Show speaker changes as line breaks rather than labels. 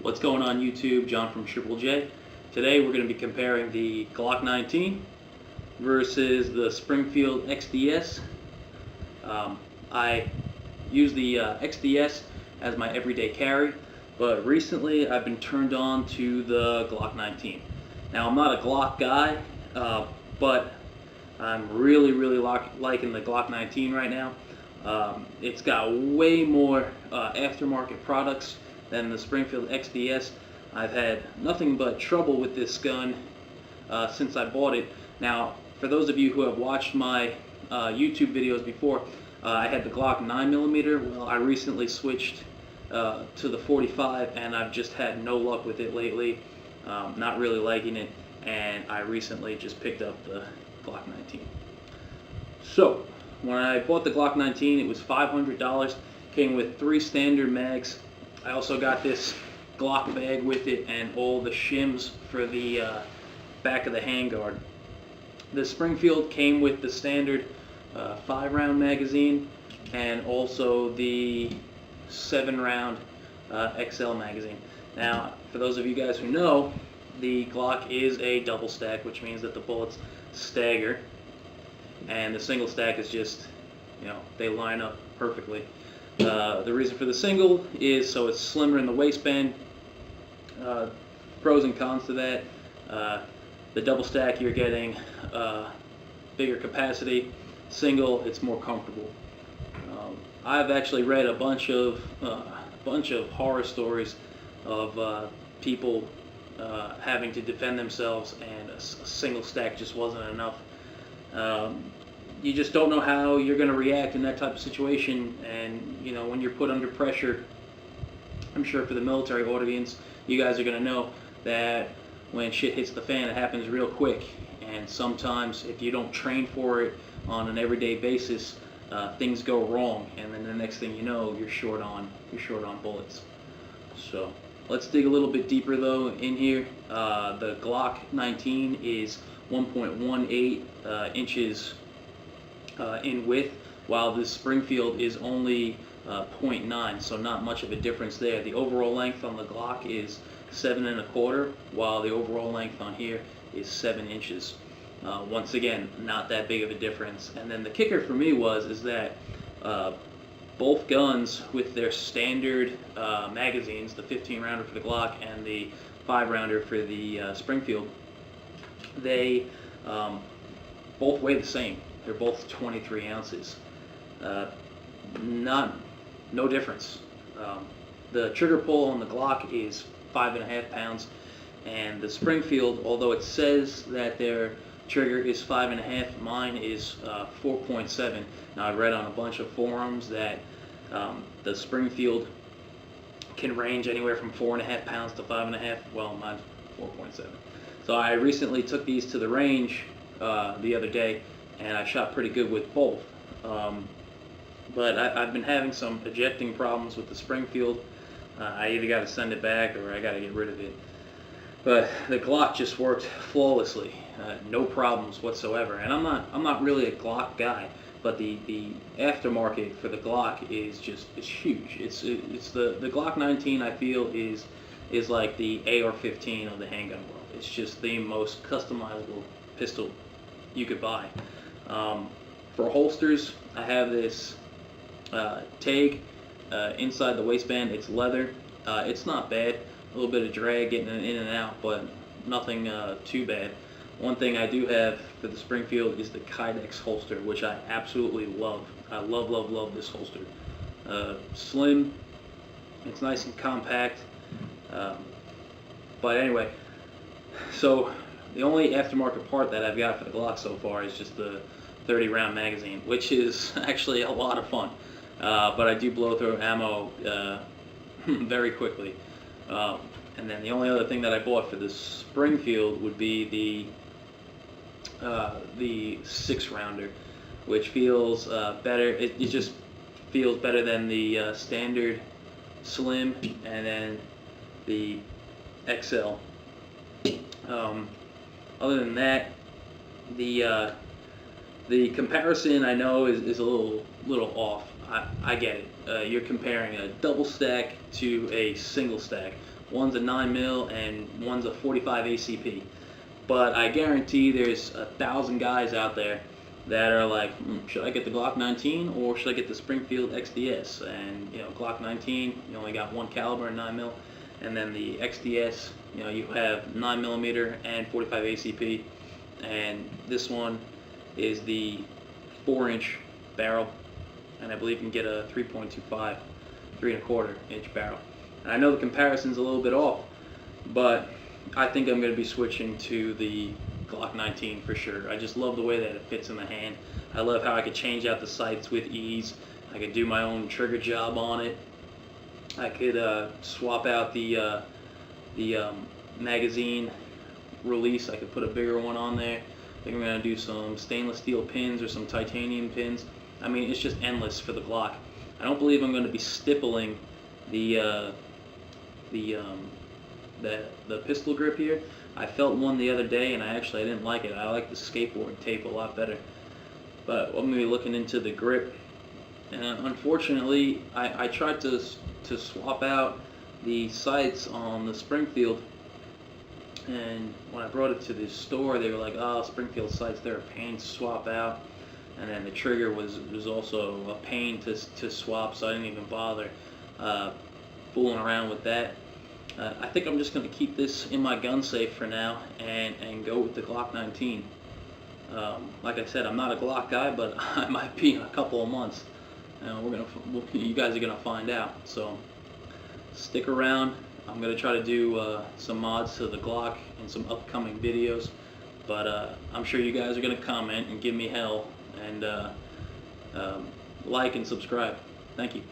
What's going on YouTube? John from Triple J. Today we're going to be comparing the Glock 19 versus the Springfield XDS. I use the XDS as my everyday carry, but recently I've been turned on to the Glock 19. Now I'm not a Glock guy, but I'm really liking the Glock 19 right now. It's got way more aftermarket products than the Springfield XDS. I've had nothing but trouble with this gun since I bought it. Now, for those of you who have watched my YouTube videos before, I had the Glock 9mm. Well, I recently switched to the 45, and I've just had no luck with it lately. Not really liking it, and I recently just picked up the Glock 19. So, when I bought the Glock 19, it was $500. Came with 3 standard mags. I also got this Glock bag with it and all the shims for the back of the handguard. The Springfield came with the standard 5-round magazine and also the 7-round XL magazine. Now, for those of you guys who know, the Glock is a double stack, which means that the bullets stagger, and the single stack is just, they line up perfectly. The reason for the single is so it's slimmer in the waistband. Pros and cons to that. The double stack, you're getting bigger capacity. Single, it's more comfortable. I've actually read a bunch of horror stories of people having to defend themselves, and a single stack just wasn't enough. You just don't know how you're going to react in that type of situation, and when you're put under pressure, I'm sure for the military audience, you guys are going to know that when shit hits the fan, it happens real quick, and sometimes if you don't train for it on an everyday basis, things go wrong, and then the next thing you know, you're short on bullets. So let's dig a little bit deeper though in here. The Glock 19 is 1.18 inches in width, while this Springfield is only 0.9, so not much of a difference there. The overall length on the Glock is 7 1/4, while the overall length on here is 7 inches. Once again, not that big of a difference. And then the kicker for me is that both guns with their standard magazines, the 15-rounder for the Glock and the 5-rounder for the Springfield, they both weigh the same. They're both 23 ounces. No difference. The trigger pull on the Glock is 5.5 pounds, and the Springfield, although it says that their trigger is 5.5, mine is 4.7. Now, I read on a bunch of forums that the Springfield can range anywhere from 4.5 pounds to 5.5. Well, mine's 4.7. So I recently took these to the range the other day, and I shot pretty good with both. But I've been having some ejecting problems with the Springfield. I either got to send it back or I got to get rid of it. But the Glock just worked flawlessly, no problems whatsoever. And I'm not really a Glock guy, but the aftermarket for the Glock is huge. It's the Glock 19, I feel, is like the AR-15 of the handgun world. It's just the most customizable pistol you could buy. For holsters, I have this tag inside the waistband. It's leather. It's not bad. A little bit of drag getting in and out, but nothing too bad. One thing I do have for the Springfield is the Kydex holster, which I absolutely love. I love this holster. Slim. It's nice and compact. But anyway, so the only aftermarket part that I've got for the Glock so far is just the 30-round magazine, which is actually a lot of fun. But I do blow through ammo very quickly. And then the only other thing that I bought for the Springfield would be the 6-rounder, which feels better. It just feels better than the standard slim and then the XL. Other than that, the comparison I know is a little off. I get it. You're comparing a double stack to a single stack. One's a 9mm and one's a 45 ACP. But I guarantee there's 1,000 guys out there that are like, should I get the Glock 19 or should I get the Springfield XDS? And Glock 19, you only got one caliber and 9mm, and then the XDS, you have 9mm and 45 ACP, and this one is the 4-inch barrel, and I believe you can get a 3.25, 3¼ inch barrel. And I know the comparison's a little bit off, but I think I'm going to be switching to the Glock 19 for sure. I just love the way that it fits in the hand. I love how I could change out the sights with ease. I could do my own trigger job on it. I could swap out the magazine release. I could put a bigger one on there. I think I'm going to do some stainless steel pins or some titanium pins. I mean, it's just endless for the Glock. I don't believe I'm going to be stippling the pistol grip here. I felt one the other day and I didn't like it. I like the skateboard tape a lot better. But I'm going to be looking into the grip. And unfortunately, I tried to swap out the sights on the Springfield, and when I brought it to the store, they were like, "Oh, Springfield sights, they're a pain to swap out." And then the trigger was also a pain to swap, so I didn't even bother fooling around with that. I think I'm just going to keep this in my gun safe for now and go with the Glock 19. Like I said, I'm not a Glock guy, but I might be in a couple of months. You guys are going to find out. So stick around. I'm going to try to do some mods to the Glock in some upcoming videos. But I'm sure you guys are going to comment and give me hell and like and subscribe. Thank you.